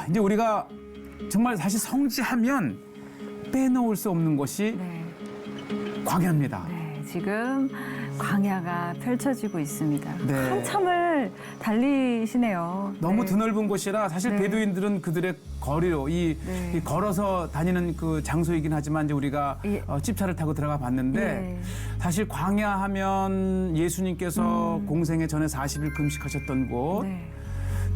이제 우리가 정말 사실 성지하면 빼놓을 수 없는 것이 네. 광야입니다. 네, 지금 광야가 펼쳐지고 있습니다. 네. 한참을 달리시네요. 너무 네. 드넓은 곳이라 사실 네. 베두인들은 그들의 거리로 이 네. 걸어서 다니는 그 장소이긴 하지만 이제 우리가 예. 집차를 타고 들어가 봤는데 예. 사실 광야하면 예수님께서 공생애 전에 40일 금식하셨던 곳, 네.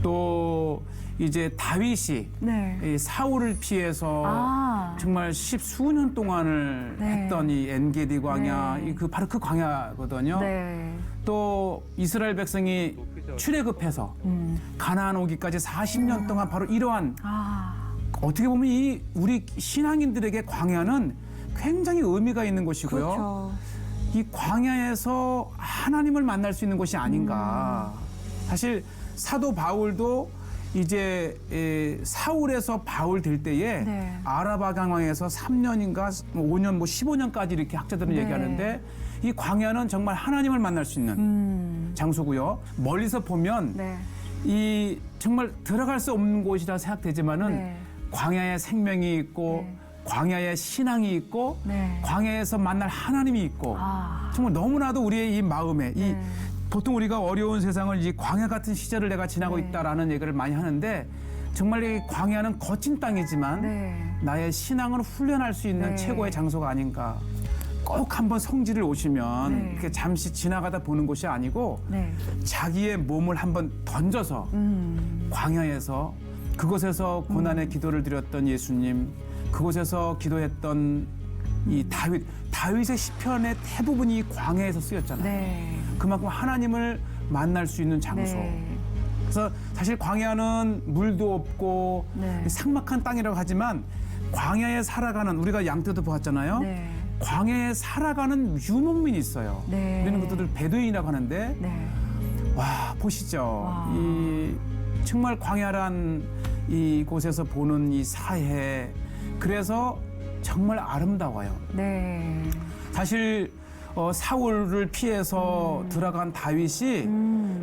또 이제 다윗이 네. 이 사울을 피해서 아. 정말 십수년 동안을 네. 했던 이 엔게디 광야, 네. 바로 그 광야거든요. 네. 또 이스라엘 백성이 출애굽해서 가나안 오기까지 40년 동안 바로 이러한 아. 어떻게 보면 이 우리 신앙인들에게 광야는 굉장히 의미가 있는 곳이고요. 그렇죠. 이 광야에서 하나님을 만날 수 있는 곳이 아닌가. 사실 사도 바울도 이제 사울에서 바울 될 때에 네. 아라바 강황에서 3년인가 5년 15년까지 이렇게 학자들은 네. 얘기하는데 이 광야는 정말 하나님을 만날 수 있는 장소고요. 멀리서 보면 네. 이 정말 들어갈 수 없는 곳이라 생각되지만은 네. 광야에 생명이 있고 네. 광야에 신앙이 있고 네. 광야에서 만날 하나님이 있고 아. 정말 너무나도 우리의 이 마음에 이 네. 보통 우리가 어려운 세상을 이 광야 같은 시절을 내가 지나고 네. 있다라는 얘기를 많이 하는데 정말 이 광야는 거친 땅이지만 네. 나의 신앙을 훈련할 수 있는 네. 최고의 장소가 아닌가. 꼭 한번 성지를 오시면 네. 이렇게 잠시 지나가다 보는 곳이 아니고 네. 자기의 몸을 한번 던져서 광야에서 그곳에서 고난의 기도를 드렸던 예수님, 그곳에서 기도했던 이 다윗의 시편의 대부분이 광야에서 쓰였잖아요. 네. 그만큼 하나님을 만날 수 있는 장소. 네. 그래서 사실 광야는 물도 없고 네. 삭막한 땅이라고 하지만 광야에 살아가는 우리가 양떼도 보았잖아요. 네. 광야에 살아가는 유목민이 있어요. 네. 우리는 그들을 베두인이라고 하는데 네. 와 보시죠. 와. 이 정말 광야란 이곳에서 보는 이 사해 그래서 정말 아름다워요. 네. 사실 사울을 피해서 들어간 다윗이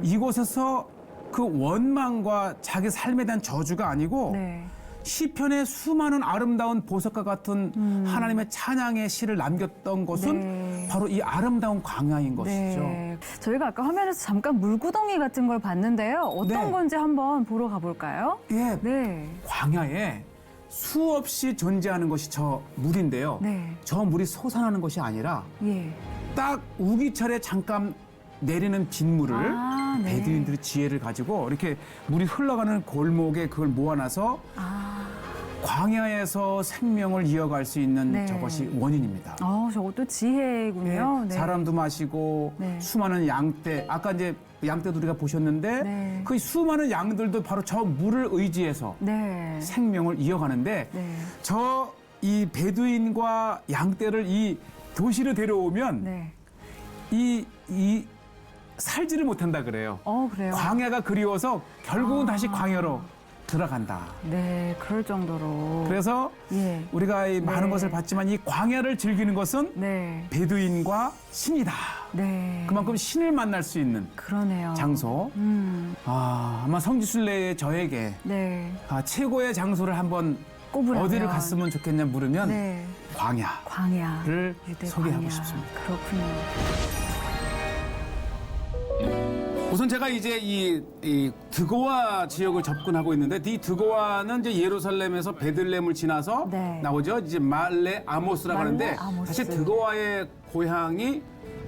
이곳에서 그 원망과 자기 삶에 대한 저주가 아니고 네. 시편에 수많은 아름다운 보석과 같은 하나님의 찬양의 시를 남겼던 곳은 네. 바로 이 아름다운 광야인 것이죠. 네. 저희가 아까 화면에서 잠깐 물구덩이 같은 걸 봤는데요. 어떤 네. 건지 한번 보러 가볼까요? 예, 네. 광야에 수없이 존재하는 것이 저 물인데요. 네. 저 물이 솟아나는 것이 아니라 예. 딱 우기철에 잠깐 내리는 빗물을 아, 네. 베두인들이 지혜를 가지고 이렇게 물이 흘러가는 골목에 그걸 모아놔서 아. 광야에서 생명을 이어갈 수 있는 네. 저것이 원인입니다. 저것도 지혜군요. 네. 사람도 마시고 네. 수많은 양떼, 아까 이제 양떼도 우리가 보셨는데 네. 그 수많은 양들도 바로 저 물을 의지해서 네. 생명을 이어가는데 네. 저 이 베두인과 양떼를 이 도시로 데려오면 네. 이 살지를 못한다 그래요. 그래요. 광야가 그리워서 결국은 다시 광야로 들어간다. 네, 그럴 정도로. 그래서 예. 우리가 이 많은 네. 것을 봤지만 이 광야를 즐기는 것은 네. 베두인과 신이다. 네. 그만큼 신을 만날 수 있는 그러네요. 장소. 아마 성지순례의 저에게 네. 최고의 장소를 한번 꼽으라면. 어디를 갔으면 좋겠냐 물으면 네. 광야를 광야. 유대 소개하고 광야. 싶습니다. 그렇군요. 우선 제가 이제 이 드고와 지역을 접근하고 있는데 이 드고와는 이제 예루살렘에서 베들레헴을 지나서 네. 나오죠. 이제 말레 아모스라고 말레 하는데 아모스. 사실 드고와의 고향이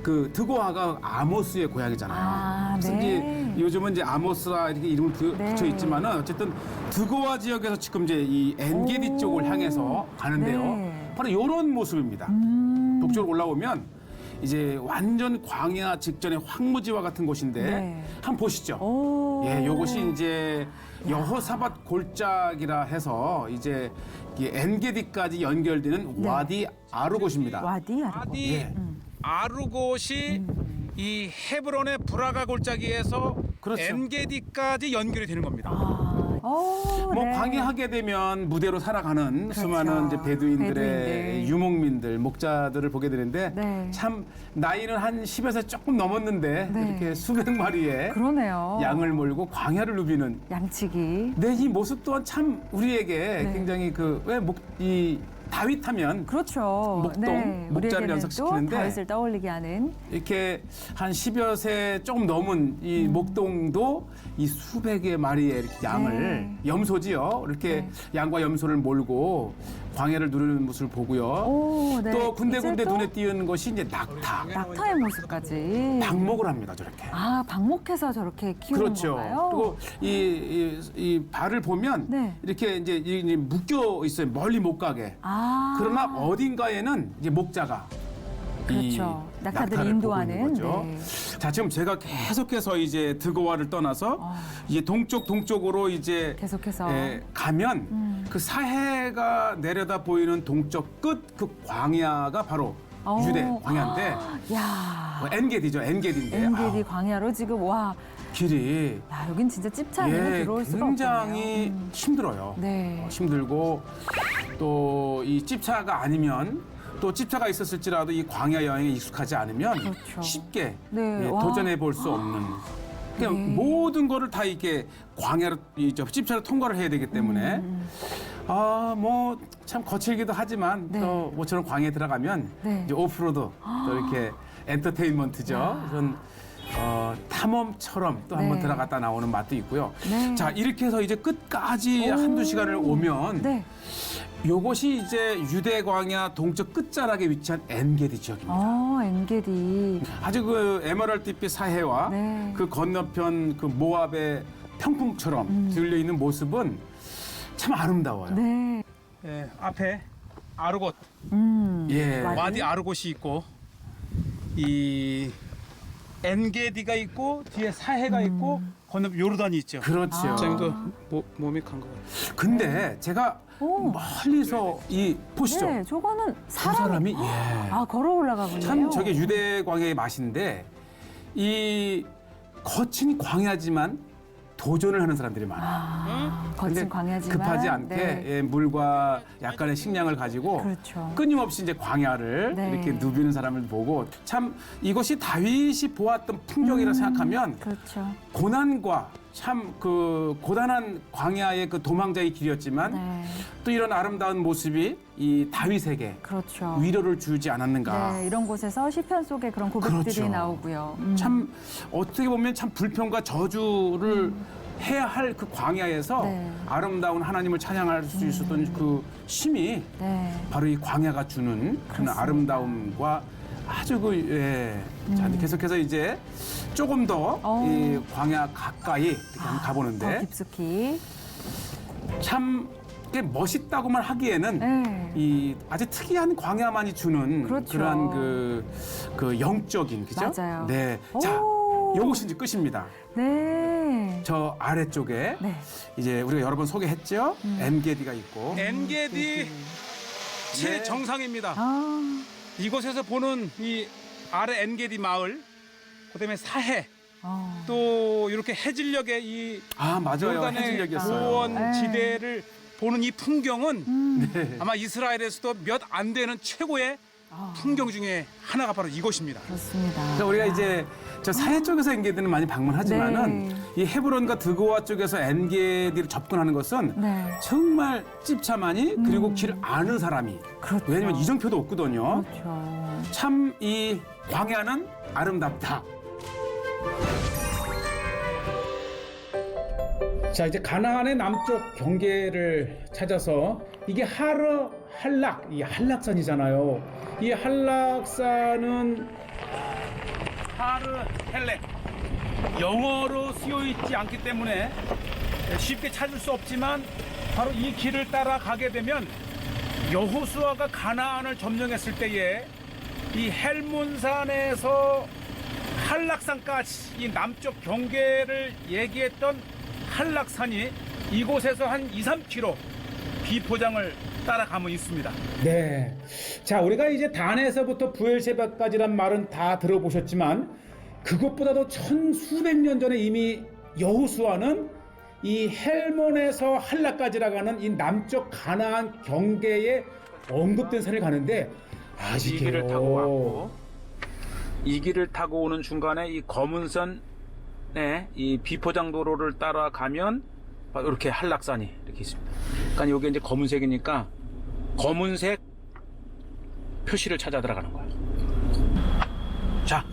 그 드고와가 아모스의 고향이잖아요. 아, 그래서 네. 이제 요즘은 이제 아모스라 이렇게 이름을 네. 붙여 있지만은 어쨌든 드고와 지역에서 지금 이제 이 엔게디 쪽을 향해서 가는데요. 네. 바로 이런 모습입니다. 북쪽으로 올라오면 이제 완전 광야 직전의 황무지와 같은 곳인데 네. 한번 보시죠. 오. 예, 요것이 이제 여호사밧 골짜기라 해서 이제 이 엔게디까지 연결되는 네. 와디 아르곳입니다. 와디 아르고. 와디 예. 아르곳이 이 헤브론의 브라가 골짜기에서 그렇죠. 엔게디까지 연결이 되는 겁니다. 아, 뭐 네. 광야하게 되면 무대로 살아가는 그렇죠. 수많은 이제 베두인들의 베두인들. 유목민들, 목자들을 보게 되는데 네. 참 나이는 한 10에서 조금 넘었는데 네. 이렇게 수백 마리의 그러네요. 양을 몰고 광야를 누비는 양치기. 네, 이 모습 또한 참 우리에게 네. 굉장히 이 다윗 하면 그렇죠. 목동, 목자를 우리에게는 연상시키는데 또 다윗을 떠올리게 하는. 이렇게 한 10여 세 조금 넘은 이 목동도 이 수백의 마리의 이렇게 양을 네. 염소지요. 이렇게 네. 양과 염소를 몰고 광야를 누르는 모습을 보고요. 오, 네. 또 군데군데 이제 또 눈에 띄는 것이 이제 낙타. 낙타의 모습까지. 방목을 합니다, 저렇게. 아, 방목해서 저렇게 키우는 그렇죠. 건가요? 그리고 이 발을 보면 네. 이렇게 이제 묶여 있어요. 멀리 못 가게. 아. 그러나 어딘가에는 이제 목자가 이 그렇죠. 낙타들을 낙타를 인도하는. 보고 있는 거죠. 네. 자, 지금 제가 계속해서 이제 드고아를 떠나서 이제 동쪽으로 이제 계속해서. 가면 그 사해가 내려다 보이는 동쪽 끝 그 광야가 바로 유대 광야인데 야. 뭐 엔게디죠. 엔게디인데 엔게디 광야로 지금 와. 길이 야, 여긴 진짜 찝차 아니면 들어올 수가 굉장히 없네요. 힘들어요. 네. 힘들고 또 이 찝차가 아니면 또 찝차가 있었을지라도 이 광야 여행에 익숙하지 않으면 그렇죠. 쉽게 네. 와. 도전해 볼 수 없는 그냥 네. 모든 거를 다 이렇게 광야로 찝차로 통과를 해야 되기 때문에 뭐 참 거칠기도 하지만 네. 또 모처럼 광야에 들어가면 네. 이제 오프로드 또 이렇게 엔터테인먼트죠. 그런 탐험처럼 또 한번 네. 들어갔다 나오는 맛도 있고요. 네. 자, 이렇게 해서 이제 끝까지 오. 한두 시간을 오면 네. 요것이 이제 유대 광야 동쪽 끝자락에 위치한 엔게디 지역입니다. 엔게디. 아주 그 에메랄드빛 사해와 네. 그 건너편 그 모압의 평풍처럼 들려 있는 모습은 참 아름다워요. 네. 예, 앞에 아르곳 예. 와디. 와디 아르곳이 있고 이 엔게디가 있고 뒤에 사해가 있고 건너 요르단이 있죠. 그렇죠. 지금도 몸이 간 것 같아요. 근데 제가 오. 멀리서 이 보시죠. 네, 저거는 두 사람이. 사람이 예. 아, 걸어 올라가군요. 참 저게 유대 광야의 맛인데 이 거친 광야지만 도전을 하는 사람들이 많아요. 거친 근데 광야지만 급하지 않게 네. 예, 물과 약간의 식량을 가지고 그렇죠. 끊임없이 이제 광야를 네. 이렇게 누비는 사람을 보고 참 이것이 다윗이 보았던 풍경이라 생각하면 그렇죠. 고난과 참 그 고단한 광야의 그 도망자의 길이었지만 네. 또 이런 아름다운 모습이 이 다윗에게 그렇죠. 위로를 주지 않았는가. 네, 이런 곳에서 시편 속에 그런 고백들이 그렇죠. 나오고요. 참 어떻게 보면 참 불평과 저주를 해야 할 그 광야에서 네. 아름다운 하나님을 찬양할 수 있었던 그 힘이 네. 바로 이 광야가 주는 그런 그렇습니다. 아름다움과 아주 자, 계속해서 이제 조금 더 이 광야 가까이 이렇게 한번 더 가보는데 깊숙이. 참 이게 멋있다고만 하기에는 네. 이 아주 특이한 광야만이 주는 그렇죠. 그러한 그 영적인 그죠? 맞아요. 네. 자, 오. 요것이 이제 끝입니다. 네. 저 아래쪽에 네. 이제 우리가 여러 번 소개했죠. 엔게디가 있고 엔게디 최정상입니다. 아, 이곳에서 보는 이 아래 엔게디 마을, 그다음에 사해, 어. 또 이렇게 해질녘의 이 맞아요. 요르단의 해질녘이었어요. 고원 네. 지대를 보는 이 풍경은 네. 아마 이스라엘에서도 몇 안 되는 최고의 풍경 중에 하나가 바로 이곳입니다. 그렇습니다. 그래서 우리가 이제 저 사해 쪽에서 엔게디는 많이 방문하지만은 네. 이 헤브론과 드고아 쪽에서 엔게디를 접근하는 것은 네. 정말 찝차만이 그리고 길을 아는 사람이 그렇죠. 왜냐면 이정표도 없거든요. 그렇죠. 참 이 광야는 아름답다. 자, 이제 가나안의 남쪽 경계를 찾아서 이게 할락, 이 한락산이잖아요. 이 한락산은 하르 헬렉, 영어로 쓰여 있지 않기 때문에 쉽게 찾을 수 없지만 바로 이 길을 따라 가게 되면 여호수아가 가나안을 점령했을 때에 이 헬몬산에서 한락산까지 이 남쪽 경계를 얘기했던 한락산이 이곳에서 한 2-3km 비포장을 따라가면 있습니다. 네. 자, 우리가 이제 단에서부터 부엘세바까지란 말은 다 들어보셨지만 그것보다도 천수백 년 전에 이미 여호수아는 이 헬몬에서 할라까지라고 하는 이 남쪽 가나안 경계에 언급된 산을 가는데 이 길을 타고 왔고, 이 길을 타고 오는 중간에 이 검은선에 이 비포장 도로를 따라가면 이렇게 한락산이 이렇게 있습니다. 그러니까 이게 이제 검은색이니까 검은색 표시를 찾아 들어가는 거예요. 자,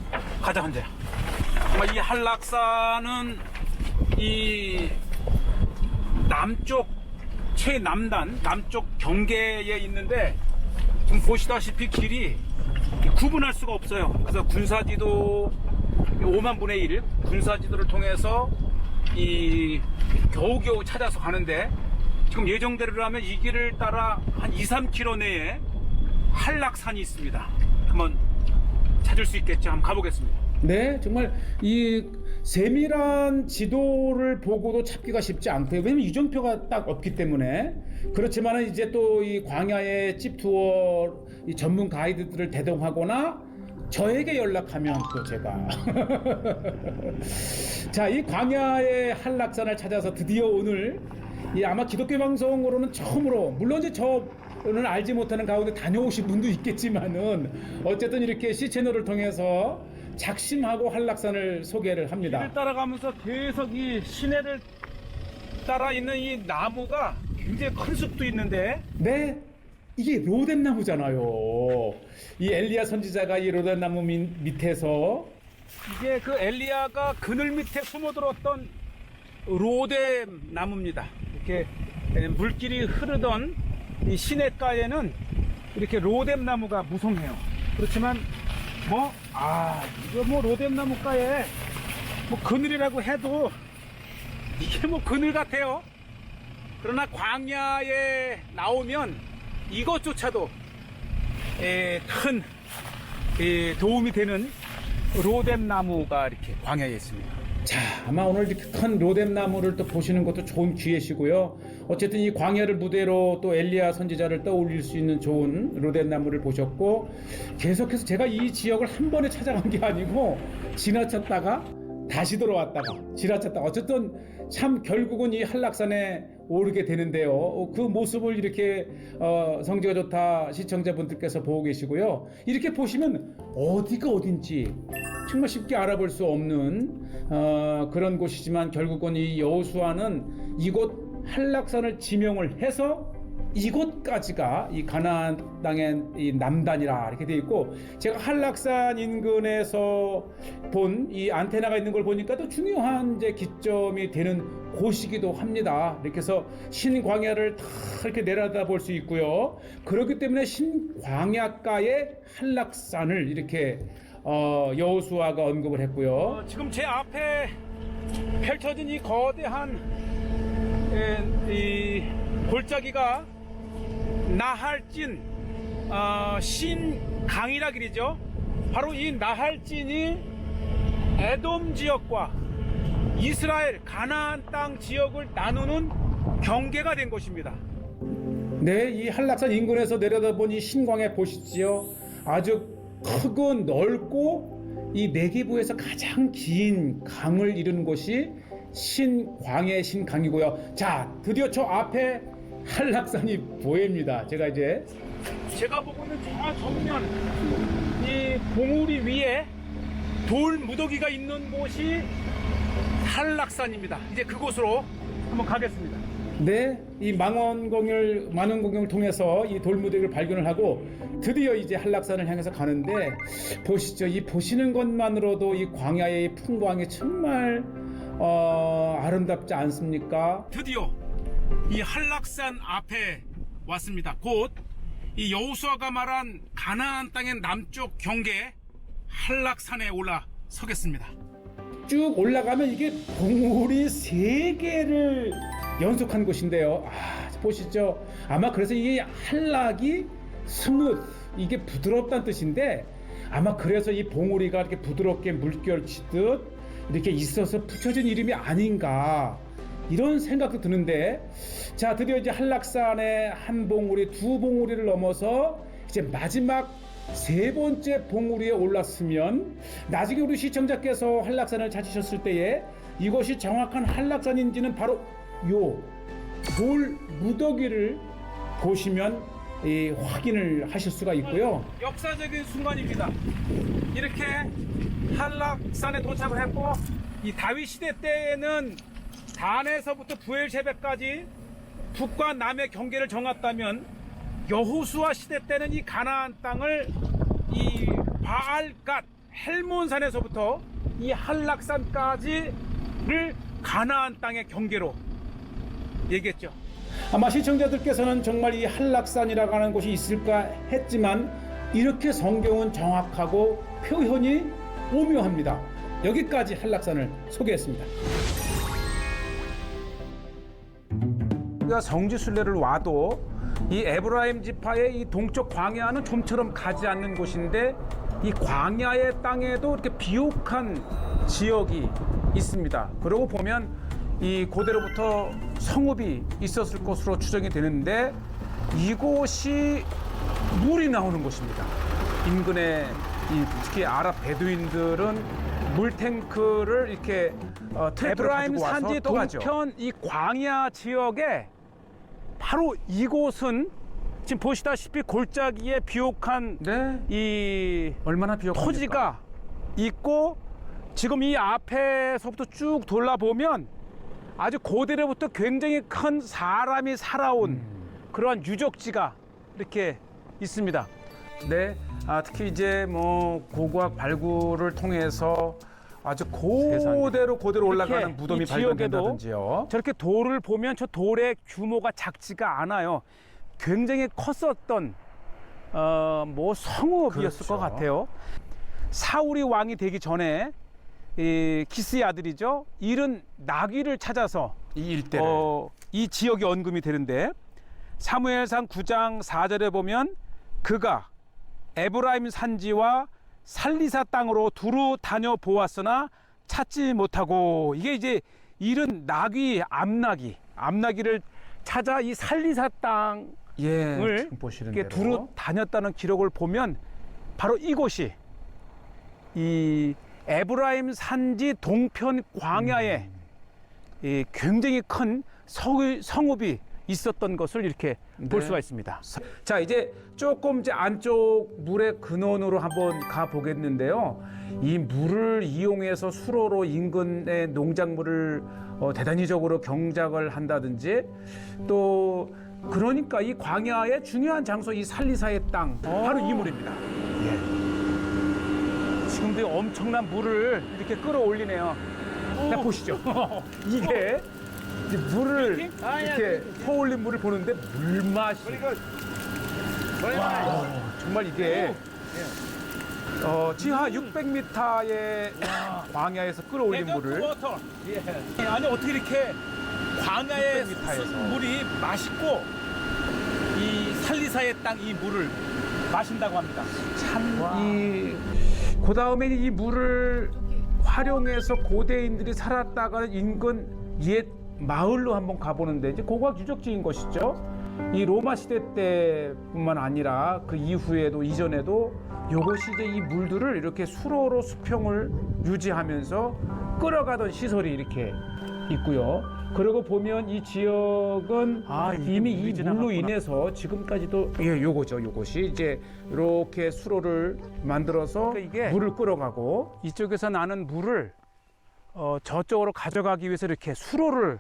가자 현재야. 이 한락산은 이 남쪽 최남단 남쪽 경계에 있는데 지금 보시다시피 길이 구분할 수가 없어요. 그래서 군사지도 5만 분의 1 군사지도를 통해서 이 겨우겨우 찾아서 가는데 지금 예정대로라면 이 길을 따라 한 2, 3km 내에 한락산이 있습니다. 한번 찾을 수 있겠죠? 한번 가보겠습니다. 네, 정말 이 세밀한 지도를 보고도 찾기가 쉽지 않고요. 왜냐면 이정표가 딱 없기 때문에. 그렇지만 이제 또 이 광야의 찝투어 이 전문 가이드들을 대동하거나 저에게 연락하면 또 제가 자, 이 광야의 한락산을 찾아서 드디어 오늘 이 아마 기독교 방송으로는 처음으로, 물론 이제 저는 알지 못하는 가운데 다녀오신 분도 있겠지만은 어쨌든 이렇게 C채널을 통해서 작심하고 한락산을 소개를 합니다. 길을 따라가면서 계속 이 시내를 따라 있는 이 나무가 굉장히 큰 숲도 있는데, 네, 이게 로뎀나무잖아요. 이 엘리야 선지자가 이 로뎀나무 밑에서 이게 그 엘리야가 그늘 밑에 숨어들었던 로뎀 나무입니다. 이렇게 물길이 흐르던 이 시냇가에는 이렇게 로뎀 나무가 무성해요. 그렇지만 이거 로뎀 나무가에 그늘이라고 해도 이게 그늘 같아요. 그러나 광야에 나오면 이것조차도 큰 도움이 되는 로뎀 나무가 이렇게 광야에 있습니다. 자, 아마 오늘 이렇게 큰 로뎀나무를 또 보시는 것도 좋은 기회시고요. 어쨌든 이 광야를 무대로 또 엘리야 선지자를 떠올릴 수 있는 좋은 로뎀나무를 보셨고, 계속해서 제가 이 지역을 한 번에 찾아간 게 아니고 지나쳤다가 다시 돌아왔다가 지나쳤다가 어쨌든 참 결국은 이 한락산에 오르게 되는데요. 그 모습을 이렇게 성지가 좋다 시청자분들께서 보고 계시고요. 이렇게 보시면 어디가 어딘지 정말 쉽게 알아볼 수 없는 그런 곳이지만, 결국은 이 여호수아는 이곳 한락산을 지명을 해서 이곳까지가 이 가나안 땅의 이 남단이라 이렇게 되어 있고, 제가 한락산 인근에서 본 이 안테나가 있는 걸 보니까 또 중요한 이제 기점이 되는 곳이기도 합니다. 이렇게 해서 신광야를 다 이렇게 내려다 볼 수 있고요. 그렇기 때문에 신광야가의 한락산을 이렇게 여호수아가 언급을 했고요. 지금 제 앞에 펼쳐진 이 거대한 이 골짜기가 나할진 신강이라 그러죠. 바로 이 나할진이 에돔 지역과 이스라엘 가나안 땅 지역을 나누는 경계가 된 것입니다. 네, 이 한락산 인근에서 내려다본 이 신광야 보시지요. 아주 크고 넓고 이 내기부에서 가장 긴 강을 이루는 곳이 신광야의 신강이고요. 자, 드디어 저 앞에 한락산이 보입니다. 제가 보고 있는 저 정면 이 봉우리 위에 돌 무더기가 있는 곳이 한락산입니다. 이제 그곳으로 한번 가겠습니다. 네, 이 만원공룡을 통해서 이 돌무더기를 발견을 하고 드디어 이제 한락산을 향해서 가는데, 보시죠. 이 보시는 것만으로도 이 광야의 풍광이 정말 아름답지 않습니까? 드디어 이 한락산 앞에 왔습니다. 곧 이 여호수아가 말한 가나안 땅의 남쪽 경계 한락산에 올라서겠습니다. 쭉 올라가면 이게 봉우리 3개를 연속한 곳인데요. 보시죠. 아마 그래서 이게 한락이 스무트, 이게 부드럽다는 뜻인데, 아마 그래서 이 봉우리가 이렇게 부드럽게 물결 치듯 이렇게 있어서 붙여진 이름이 아닌가, 이런 생각도 드는데, 자, 드디어 이제 한락산의 한 봉우리, 2봉우리를 넘어서 이제 마지막 3번째 봉우리에 올랐으면, 나중에 우리 시청자께서 한락산을 찾으셨을 때에 이것이 정확한 한락산인지는 바로 요 돌 무더기를 보시면 확인을 하실 수가 있고요. 역사적인 순간입니다. 이렇게 한락산에 도착을 했고, 이 다윗 시대 때에는 단에서부터 부엘셰베까지 북과 남의 경계를 정했다면, 여호수아 시대 때는 이 가나안 땅을 이 바알갓 헬몬산에서부터 이 한락산까지를 가나안 땅의 경계로 얘기했죠. 아마 시청자들께서는 정말 이 한락산이라고 하는 곳이 있을까 했지만 이렇게 성경은 정확하고 표현이 오묘합니다. 여기까지 한락산을 소개했습니다. 우리가 성지순례를 와도 이 에브라임 지파의 이 동쪽 광야는 좀처럼 가지 않는 곳인데, 이 광야의 땅에도 이렇게 비옥한 지역이 있습니다. 그러고 보면 이 고대로부터 성읍이 있었을 것으로 추정이 되는데, 이곳이 물이 나오는 곳입니다. 인근의 특히 아랍 베두인들은 물탱크를 이렇게 에브라임 산지 동편 이 광야 지역에 바로 이곳은 지금 보시다시피 골짜기에 비옥한 이 얼마나 비옥합니까? 토지가 있고, 지금 이 앞에서부터 쭉 돌아보면 아주 고대로부터 굉장히 큰 사람이 살아온 그러한 유적지가 이렇게 있습니다. 네, 특히 이제 뭐 고고학 발굴을 통해서 아주 고대로 올라가는 무덤이 발견된다든지요. 저렇게 돌을 보면 저 돌의 규모가 작지가 않아요. 굉장히 컸었던 뭐 성읍이었을 것 같아요. 사울이 왕이 되기 전에 이 기스의 아들이죠, 잃은 나귀를 찾아서 이 일대를 이 지역이 언급이 되는데, 사무엘상 9장 4절에 보면 그가 에브라임 산지와 살리사 땅으로 두루 다녀 보았으나 찾지 못하고, 이게 이제 잃은 나귀, 암나귀를 찾아 이 살리사 땅을 이렇게 두루 다녔다는 기록을 보면 바로 이곳이 이 에브라임 산지 동편 광야에 이 굉장히 큰 성읍이 있었던 것을 이렇게 볼 수가 있습니다. 자, 이제 조금 이제 안쪽 물의 근원으로 한번 가 보겠는데요. 이 물을 이용해서 수로로 인근의 농작물을 대단히적으로 경작을 한다든지, 또 그러니까 이 광야의 중요한 장소, 이 살리사의 땅, 바로 이 물입니다. 지금도 엄청난 물을 이렇게 끌어올리네요. 자, 보시죠. 이게 이제 물을 이렇게 퍼올린 물을 보는데 물맛이 와, 정말 이게 지하 600m의 광야에서 끌어올린 물을 아니, 어떻게 이렇게 광야의 600m 물이 맛있고 이 살리사의 땅 이 물을 마신다고 합니다. 그 다음에 이 물을 활용해서 고대인들이 살았다가는 인근 옛 마을로 한번 가보는데, 이제 고고학 유적지인 것이죠. 이 로마 시대 때뿐만 아니라 그 이후에도 이전에도 요것이 이제 이 물들을 이렇게 수로로 수평을 유지하면서 끌어가던 시설이 이렇게 있고요. 그러고 보면 이 지역은 이미 이 물로 인해서 지금까지도 요것이 이제 이렇게 수로를 만들어서 그러니까 이게 물을 끌어가고, 이쪽에서 나는 물을 저쪽으로 가져가기 위해서 이렇게 수로를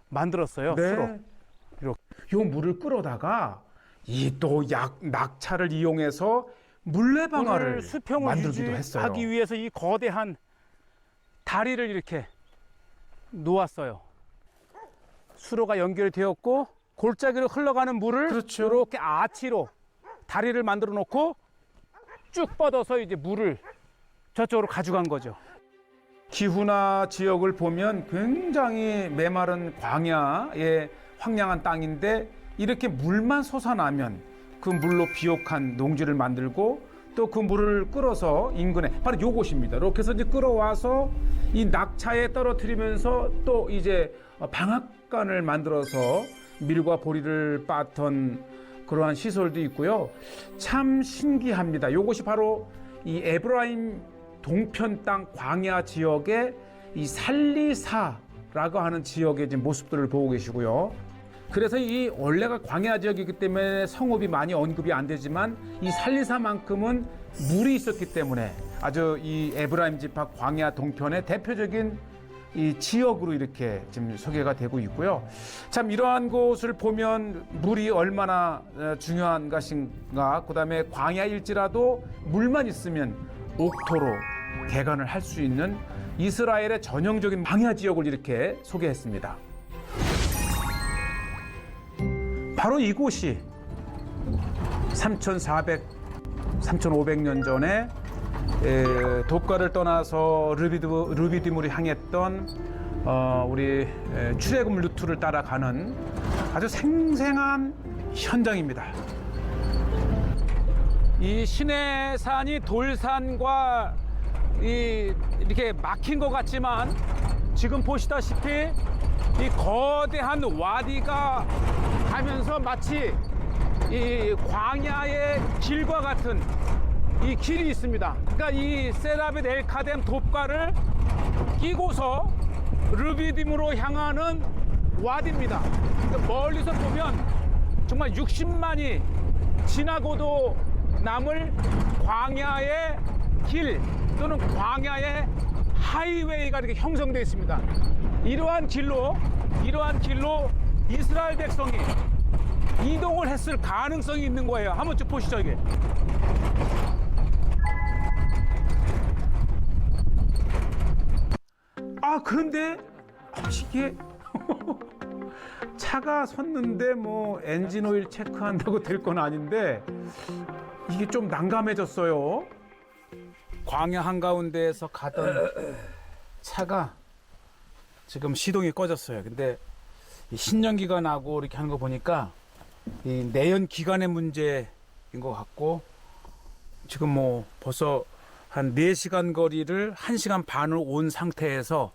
만들었어요. 수로. 요 물을 끌어다가 이 또 낙차를 이용해서 물레방아를 수평을 만들기도 했어요. 하기 위해서 이 거대한 다리를 이렇게 놓았어요. 수로가 연결이 되었고, 골짜기로 흘러가는 물을 이렇게 아치로 다리를 만들어 놓고 쭉 뻗어서 이제 물을 저쪽으로 가져간 거죠. 기후나 지역을 보면 굉장히 메마른 광야의 황량한 땅인데, 이렇게 물만 솟아나면 그 물로 비옥한 농지를 만들고, 또 그 물을 끌어서 인근에 바로 요곳입니다. 이렇게 해서 이제 끌어와서 이 낙차에 떨어뜨리면서 또 이제 방앗간을 만들어서 밀과 보리를 빻던 그러한 시설도 있고요. 참 신기합니다. 요것이 바로 이 에브라임 동편 땅 광야 지역의 이 살리사 라고 하는 지역의 지금 모습들을 보고 계시고요. 그래서 이 원래가 광야 지역이기 때문에 성읍이 많이 언급이 안 되지만 이 살리사만큼은 물이 있었기 때문에 아주 이 에브라임 지파 광야 동편의 대표적인 이 지역으로 이렇게 지금 소개가 되고 있고요. 참 이러한 곳을 보면 물이 얼마나 중요한 것인가. 그다음에 광야일지라도 물만 있으면 옥토로 개간을 할 수 있는 이스라엘의 전형적인 광야 지역을 이렇게 소개했습니다. 바로 이곳이 3,500년 전에 돕가를 떠나서 르비딤으로 향했던 우리 출애굽 루트를 따라가는 아주 생생한 현장입니다. 이 시내산이 돌산과 이렇게 막힌 것 같지만 지금 보시다시피 이 거대한 와디가 가면서 마치 이 광야의 길과 같은 이 길이 있습니다. 그러니까 이 세라벳 엘카뎀 돕가를 끼고서 르비딤으로 향하는 와디입니다. 그러니까 멀리서 보면 정말 60만이 지나고도 남을 광야의 길 또는 광야의 하이웨이가 이렇게 형성되어 있습니다. 이러한 길로 이스라엘 백성이 이동을 했을 가능성이 있는 거예요. 한번 쭉 보시죠, 이게. 그런데 이게 차가 섰는데 뭐 엔진 오일 체크한다고 될 건 아닌데 이게 좀 난감해졌어요. 광야 한가운데에서 가던 차가 지금 시동이 꺼졌어요. 근데 이 신연기가 나고 이렇게 하는 거 보니까 이 내연 기관의 문제인 것 같고 지금 뭐 벌써 한 4시간 거리를 1시간 반을 온 상태에서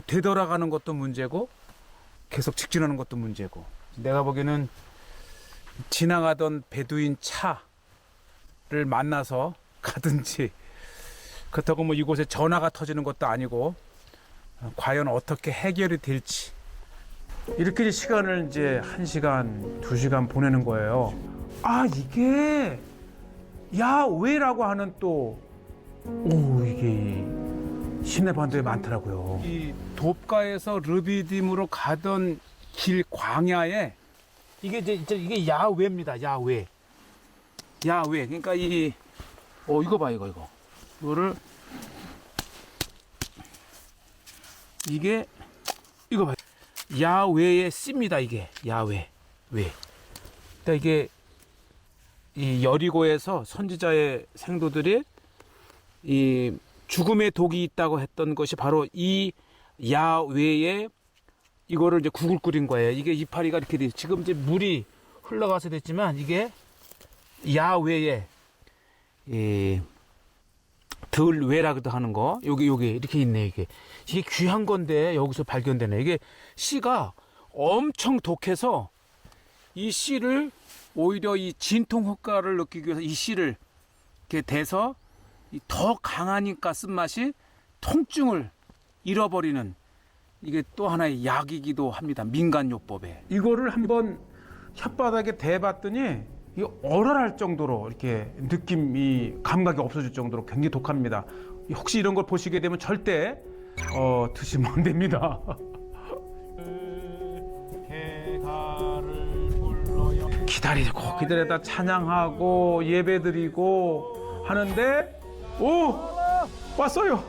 되돌아가는 것도 문제고 계속 직진하는 것도 문제고 내가 보기에는 지나가던 베두인 차를 만나서 가든지 그렇다고 뭐 이곳에 전화가 터지는 것도 아니고 과연 어떻게 해결이 될지 이렇게 시간을 이제 1시간, 2시간 보내는 거예요. 이게 야외라고 하는 또 이게 시내 반도에 많더라고요. 이 돕가에서 르비딤으로 가던 길 광야에 이게 이게 야외입니다. 야외. 그러니까 이거 봐 이거. 이거를 이거 봐. 야외의 씨입니다. 이게 야외. 그러니까 이게 이 여리고에서 선지자의 생도들이 이 죽음의 독이 있다고 했던 것이 바로 이 야외에 이거를 이제 국을 끓인 거예요. 이게 이파리가 이렇게 돼. 지금 이제 물이 흘러가서 됐지만 이게 야외에 들외라고도 하는 거. 여기 이렇게 있네. 이게 귀한 건데 여기서 발견되네. 이게 씨가 엄청 독해서 이 씨를 오히려 이 진통 효과를 느끼기 위해서 이 씨를 이렇게 대서 더 강하니까 쓴맛이 통증을 잃어버리는 이게 또 하나의 약이기도 합니다. 민간요법에. 이거를 한번 혓바닥에 대봤더니 이 얼얼할 정도로 이렇게 감각이 없어질 정도로 굉장히 독합니다. 혹시 이런 걸 보시게 되면 절대 드시면 안 됩니다. 기다리다 찬양하고 예배드리고 하는데 왔어요.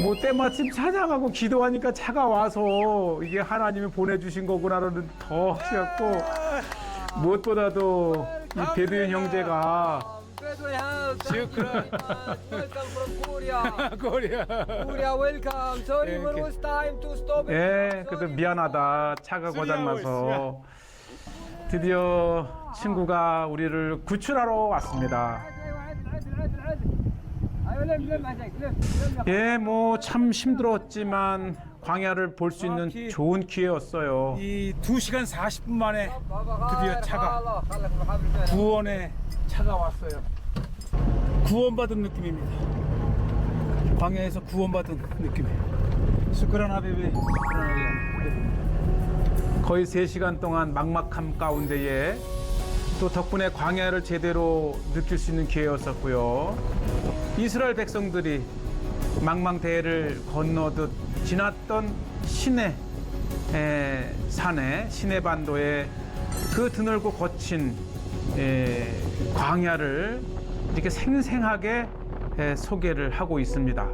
뭐 때마침 찬양하고 기도하니까 차가 와서 이게 하나님이 보내주신 거구나라는 더 하셨고 무엇보다도 이 베드인 형제가 Korea, welcome. Sorry, it was time to stop. 그래도 미안하다. 차가 고장나서 드디어 친구가 우리를 구출하러 왔습니다. 뭐 참 힘들었지만 광야를 볼 수 있는 좋은 기회였어요. 이 2시간 40분 만에 드디어 구원의 차가 왔어요. 구원받은 느낌입니다. 광야에서 구원받은 느낌이에요. 슈크란 하비비. 거의 3시간 동안 막막함 가운데에 또 덕분에 광야를 제대로 느낄 수 있는 기회였었고요. 이스라엘 백성들이 망망대해를 건너듯 지났던 시내 산에 시내 반도에 그 드넓고 거친 광야를 이렇게 생생하게 소개를 하고 있습니다.